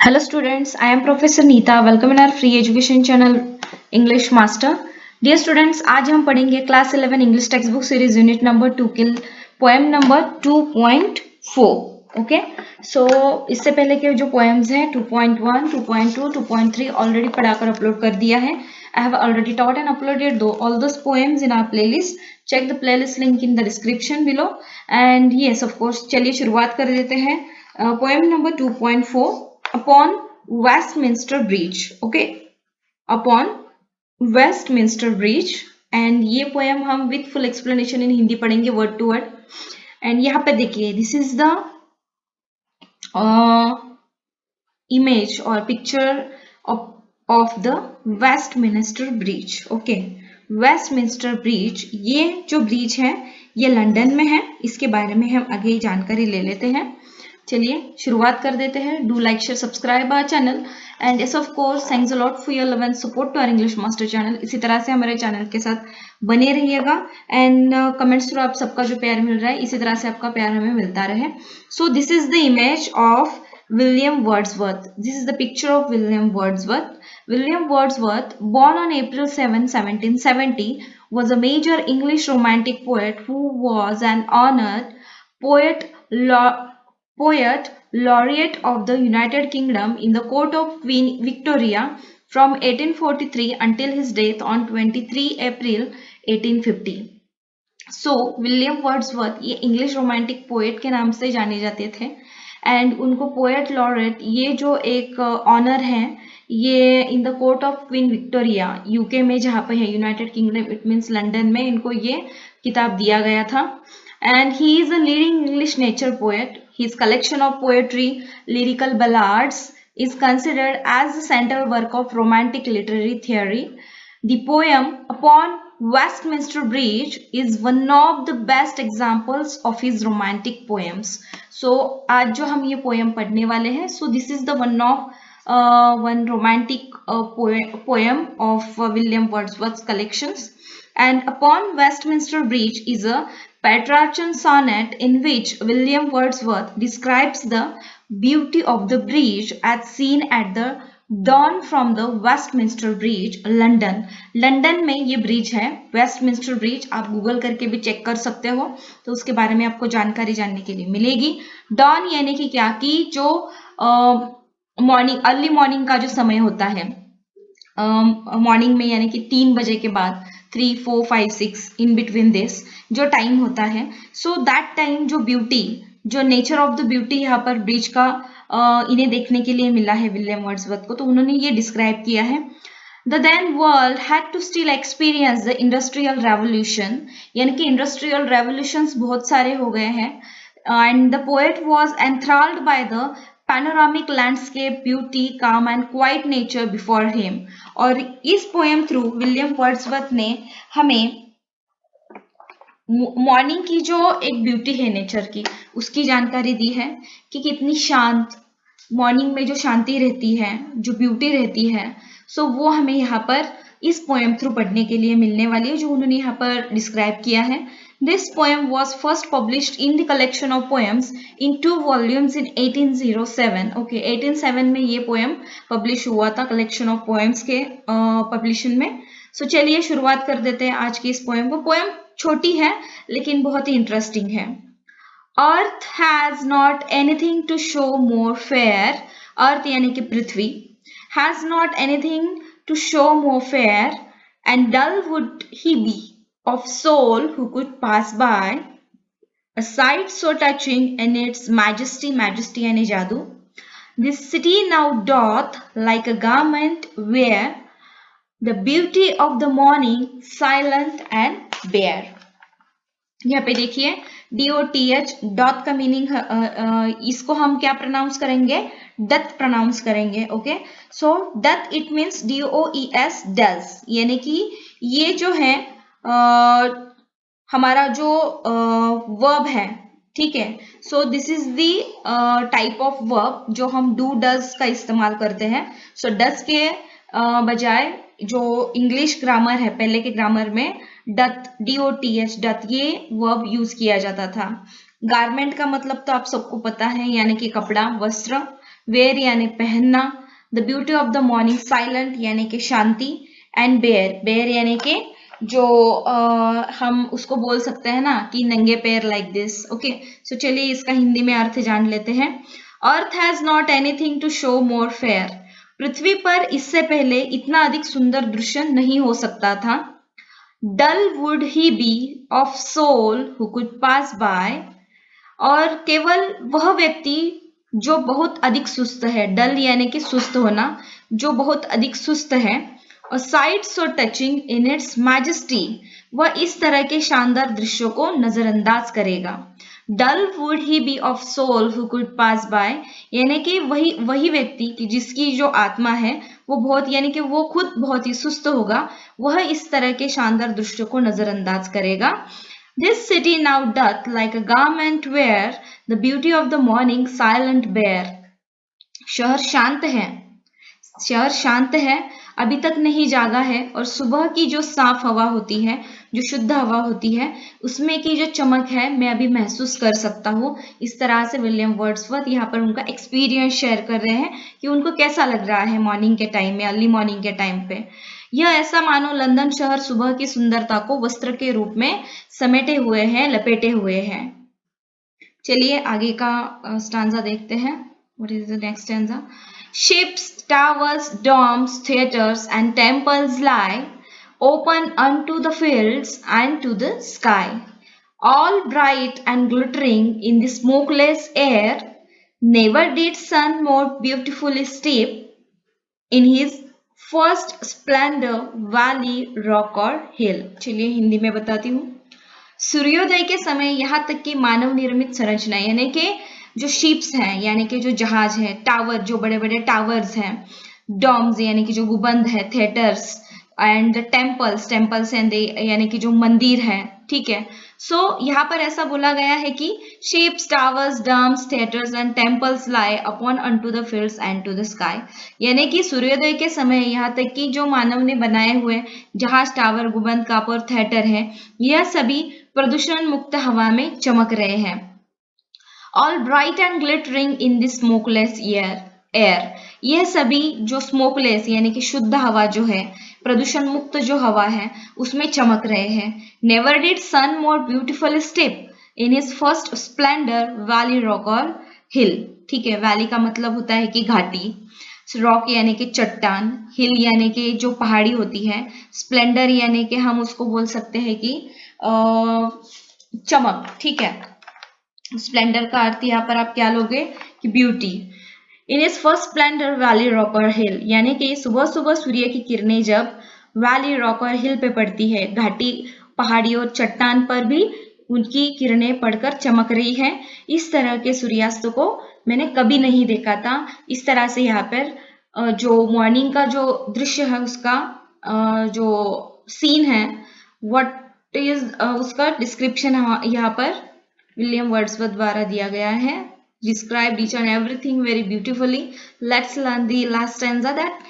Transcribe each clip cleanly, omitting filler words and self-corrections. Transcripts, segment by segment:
Hello students, I am Professor Neeta. Welcome in our free education channel English Master. Dear students, आज हम पढ़ेंगे class 11 English text book series unit number 2 के poem number 2.4. Okay, सो इससे पहले के जो poems हैं 2.1, 2.2, 2.3 ऑलरेडी पढ़ाकर अपलोड कर दिया है. I have already taught and uploaded all those poems in our playlist. Check the playlist link in the description below. And yes, of course, चलिए शुरुआत कर देते हैं. Poem number 2.4. Upon Westminster Bridge. Okay, upon Westminster Bridge. And ये poem हम with full explanation in Hindi पढ़ेंगे word to word. And यहाँ पे देखिए, दिस इज द इमेज और picture of the Westminster bridge. Okay, Westminster bridge, ये जो bridge है ये लंदन में है. इसके बारे में हम आगे जानकारी ले लेते हैं. चलिए शुरुआत कर देते हैं. Do like share subscribe our channel and yes of course thanks a lot for your love and support to our English master channel. इसी तरह से हमारे चैनल के साथ बने रहिएगा एंड कमेंट्स थ्रू आप सबका जो प्यार मिल रहा है इसी तरह से आपका प्यार हमें मिलता रहे. So this is the image of William Wordsworth. This is the picture of William Wordsworth. William Wordsworth, born on April 7, 1770, was a major English romantic poet who was an honored poet laureate of the United Kingdom in the court of Queen Victoria from 1843 until his death on 23 April 1850. So, William Wordsworth ये English romantic poet के नाम से जाने जाते थे and उनको poet laureate ये जो एक ऑनर है ये in the court of queen Victoria UK में जहाँ पे है United kingdom, it means London में इनको ये किताब दिया गया था. And he is a leading English nature poet. His collection of poetry, lyrical ballads, is considered as the central work of romantic literary theory. The poem Upon Westminster Bridge is one of the best examples of his romantic poems. So आज जो हम ये poem पढ़ने वाले हैं, so this is the one romantic poem of William Wordsworth's collections. And Upon Westminster Bridge is a Petrarchan sonnet in which William Wordsworth describes the beauty of the bridge as seen at the dawn from the Westminster Bridge, London. London में ये bridge है, Westminster bridge. आप Google करके भी check कर सकते हो तो उसके बारे में आपको जानकारी जानने के लिए मिलेगी. डॉन यानी कि क्या, कि जो मॉर्निंग, अर्ली मॉर्निंग का जो समय होता है, मॉर्निंग में यानी कि 3 बजे के बाद, 3, 4, 5, 6 इन बिटवीन दिस जो टाइम होता है, सो दैट टाइम जो ब्यूटी, जो नेचर ऑफ द ब्यूटी यहाँ पर ब्रिज का इन्हें देखने के लिए मिला है विलियम वर्ड्सवर्थ को, तो उन्होंने ये डिस्क्राइब किया है. The then world had to still experience the industrial revolution, यानी कि इंडस्ट्रियल रेवोल्यूशंस बहुत सारे हो गए हैं. And the poet was enthralled by the panoramic landscape, beauty, calm and quiet nature before him. और इस पोएम थ्रू विलियम वर्ड्सवर्थ ने हमें मॉर्निंग की जो एक ब्यूटी है नेचर की, उसकी जानकारी दी है कि कितनी शांत मॉर्निंग में जो शांति रहती है, जो ब्यूटी रहती है, सो वो हमें यहाँ पर इस पोएम थ्रू पढ़ने के लिए मिलने वाली है जो उन्होंने यहाँ पर डिस्क्राइब किया है. This poem was first published in the collection of poems in 2 volumes in 1807. Okay, 1807 में ये पोएम पब्लिश हुआ था कलेक्शन ऑफ पोएम्स के पब्लिशन में. सो चलिए शुरुआत कर देते हैं आज की इस पोएम को. पोएम छोटी है लेकिन बहुत ही इंटरेस्टिंग है. Earth has not anything to show more fair. Earth यानी कि पृथ्वी. Has not anything to show more fair and dull would he be of soul who could pass by. A sight so touching in its majesty, majesty यानी जादू. This city now doth like a garment wear the beauty of the morning, silent and bare. यहाँ पे देखिए DOTH, dot का meaning इसको हम क्या pronounce करेंगे, डथ प्रोनाउंस करेंगे. Okay, so doth it means DOES, does, यानी कि ये जो है हमारा जो वर्ब है, ठीक है. So this is the type of verb जो हम डू डज का इस्तेमाल करते हैं. सो डज के बजाय जो इंग्लिश ग्रामर है, पहले के ग्रामर में डथ, DOTH, डथ, ये वर्ब यूज किया जाता था. गारमेंट का मतलब तो आप सबको पता है, यानी कि कपड़ा, वस्त्र. वेयर यानी पहनना, the beauty of the morning, silent यानी कि शांति, एंड बेयर, बेयर यानी कि जो हम उसको बोल सकते हैं ना कि नंगे पैर, लाइक दिस। ओके, सो चलिए इसका हिंदी में अर्थ जान लेते हैं। Earth has not anything to show more fair, पृथ्वी पर इससे पहले इतना अधिक सुंदर दृश्य नहीं हो सकता था। Dull would he be of soul who could pass by, और केवल वह व्यक्ति जो बहुत अधिक सुस्त है, डल यानी कि सुस्त होना, जो बहुत अधिक सुस्त है, और sight so touching in its majesty, वह इस तरह के शानदार दृश्यों को नजरअंदाज करेगा। Dull would he be of soul who could pass by, यानी कि वही व्यक्ति कि जिसकी जो आत्मा है वो बहुत, यानी कि वो खुद बहुत ही सुस्त होगा, वह इस तरह के शानदार दृश्यों को नजरअंदाज करेगा। This city now doth like a garment wear, the beauty of the morning silent bear. शहर शांत है, शहर शांत है, अभी तक नहीं जागा है, और सुबह की जो साफ हवा होती है, जो शुद्ध हवा होती है, उसमें की जो चमक है मैं अभी महसूस कर सकता हूँ। इस तरह से विलियम वर्ड्सवर्थ यहाँ पर उनका एक्सपीरियंस शेयर कर रहे हैं कि उनको कैसा लग रहा है मॉर्निंग के टाइम में, अर्ली मॉर्निंग के टाइम पे। यह ऐसा मानो लंदन शहर सुबह की सुंदरता को वस्त्र के रूप में समेटे हुए हैं, लपेटे हुए हैं। चलिए आगे का स्टांजा देखते हैं। What is the next stanza? Ships, towers, domes, theatres, and temples lie open unto the fields and to the sky, all bright and glittering in the smokeless air. Never did sun more beautifully steep in his first splendor valley, rock or hill. चलिए हिंदी में बताती हूँ। सूर्योदय के समय यहाँ तक कि मानव निर्मित संरचना, यानी कि जो शिप्स हैं, यानी कि जो जहाज है, टावर, जो बड़े बड़े टावर्स हैं, डॉम्स यानी कि जो गुबंद है, theatres, and temples, temples and यानी कि जो मंदिर है, ठीक है। सो यहाँ पर ऐसा बोला गया है कि ships, towers, domes, theatres and temples lie upon unto the fields and to the sky, यानी कि सूर्योदय के समय यहाँ तक कि जो मानव ने बनाए हुए जहाज, टावर, गुबंद, काप और थिएटर है, यह सभी प्रदूषण मुक्त हवा में चमक रहे हैं। All bright and glittering in the smokeless air, यह सभी जो स्मोकलेस यानी कि शुद्ध हवा जो है, प्रदूषण मुक्त जो हवा है, उसमें चमक रहे हैं। Never did sun more beautiful steep in his first splendour valley, rock और हिल, ठीक है। वैली का मतलब होता है कि घाटी, रॉक यानी कि चट्टान, हिल यानी कि जो पहाड़ी होती है, स्प्लेंडर यानी कि हम उसको बोल सकते हैं कि चमक, ठीक है। स्प्लेंडर का अर्थ यहाँ पर आप क्या लोगे कि beauty. In is first splendour valley, rock और हिल, यानी कि सुबह सुबह सूर्य की किरणें जब वैली, रॉक और हिल पे पड़ती है, घाटी, पहाड़ी और चट्टान पर भी उनकी किरणें पड़कर चमक रही है। इस तरह के सूर्यास्त को मैंने कभी नहीं देखा था। इस तरह से यहाँ पर जो मॉर्निंग का जो दृश्य है, उसका जो सीन है, व्हाट इज उसका डिस्क्रिप्शन यहाँ पर विलियम वर्ड्सवर्थ द्वारा दिया गया है। Described each and everything very beautifully. Let's learn the last stanza, that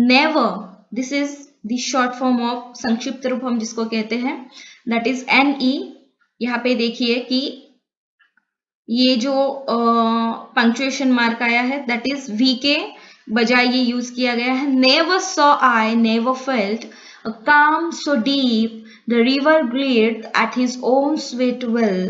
never, this is the short form of, संक्षिप्त रूप हम जिसको कहते हैं, that is NE। यहाँ पे देखिए कि ये जो पंक्चुएशन मार्क आया है, that is V के बजाय ये यूज किया गया है। Never saw I, never felt a calm so deep, the river glared at his own sweet will.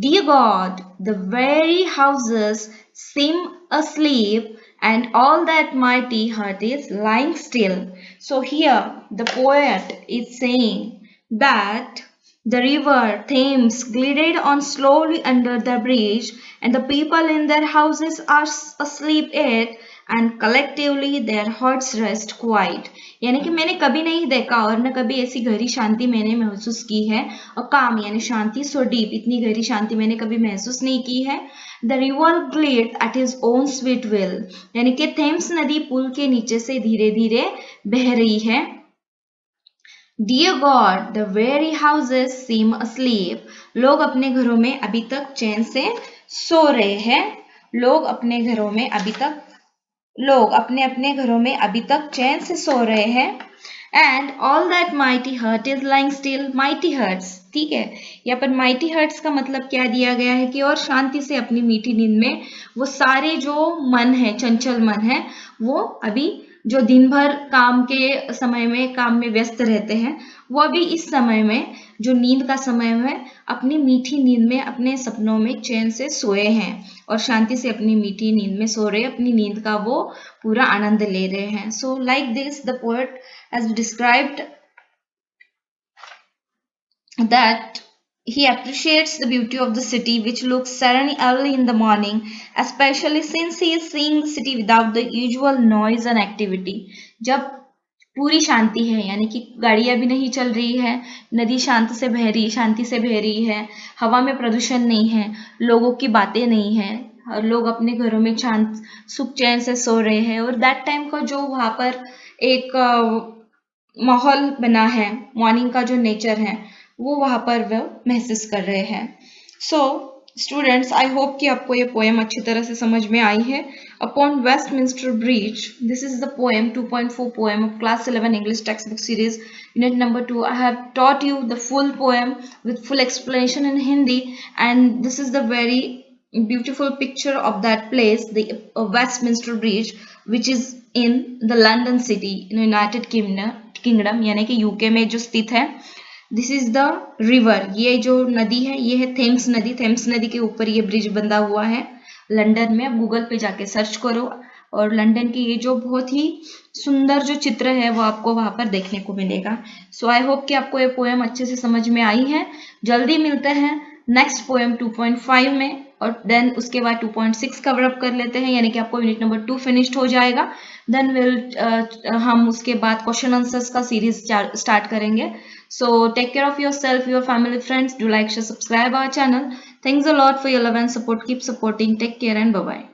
Dear God, the very houses seem asleep, and all that mighty heart is lying still. So here the poet is saying that the river Thames glided on slowly under the bridge, and the people in their houses are asleep yet, and collectively their hearts rest quiet. यानी कि मैंने कभी नहीं देखा और न कभी ऐसी गहरी शांति मैंने महसूस की है, और काम यानी शांति, सो डीप, इतनी गहरी शांति मैंने कभी महसूस नहीं की है। The river glide at his own sweet will, यानी कि थेम्स नदी पुल के नीचे से धीरे धीरे बह रही है। Dear God, the very houses seem asleep. लोग अपने घरों में अभी तक चैन से सो रहे हैं। लोग अपने घरों में अभी तक, लोग अपने अपने घरों में अभी तक चैन से सो रहे हैं। And all that mighty heart is lying still, mighty hearts, ठीक है। यहाँ पर माइटी हर्ट्स का मतलब क्या दिया गया है कि और शांति से अपनी मीठी नींद में वो सारे जो मन है, चंचल मन है, वो अभी जो दिन भर काम के समय में काम में व्यस्त रहते हैं, वो अभी इस समय में जो नींद का समय है अपनी मीठी नींद में अपने सपनों में चैन से सोए हैं और शांति से अपनी मीठी नींद में सो रहे, अपनी नींद का वो पूरा आनंद ले रहे हैं। So like this the poet has described that he appreciates the beauty of the city which looks serene early in the morning, especially since he is seeing the city without the usual noise and activity. जब पूरी शांति है, यानी कि गाड़ियां भी नहीं चल रही है, नदी शांति से बह रही है, हवा में प्रदूषण नहीं है, लोगों की बातें नहीं है, और लोग अपने घरों में शांत सुख चैन से सो रहे हैं, और दैट टाइम का जो वहां पर एक माहौल बना है, मॉर्निंग का जो नेचर है वो वहां पर वो महसूस कर रहे हैं। सो स्टूडेंट्स, आई होप कि आपको ये पोएम अच्छी तरह से समझ में आई है। Upon Westminster bridge, this is the poem 2.4 poem of class 11 English text book series unit number 2. I have taught you the full poem with full explanation in Hindi, and this is the very beautiful picture of that place, the Westminster Bridge, which is in the London city in United Kingdom, यानी कि UK में जो स्थित है। This is the river, ये जो नदी है ये है थेम्स नदी, थेम्स नदी के ऊपर ये ब्रिज बंधा हुआ है लंदन में। गूगल पे जाके सर्च करो और लंदन की ये जो बहुत ही सुंदर जो चित्र है वो आपको वहां पर देखने को मिलेगा। सो आई होप कि आपको ये पोएम अच्छे से समझ में आई है। जल्दी मिलते हैं नेक्स्ट पोएम 2.5 में, और देन उसके बाद 2.6 कवर अप कर लेते हैं, यानी कि आपको यूनिट नंबर 2 फिनिश्ड हो जाएगा। देन हम उसके बाद क्वेश्चन आंसर्स का सीरीज स्टार्ट करेंगे। So take care of yourself, your family, friends. Do like, share, subscribe our channel. Thanks a lot for your love and support. Keep supporting. Take care and bye-bye.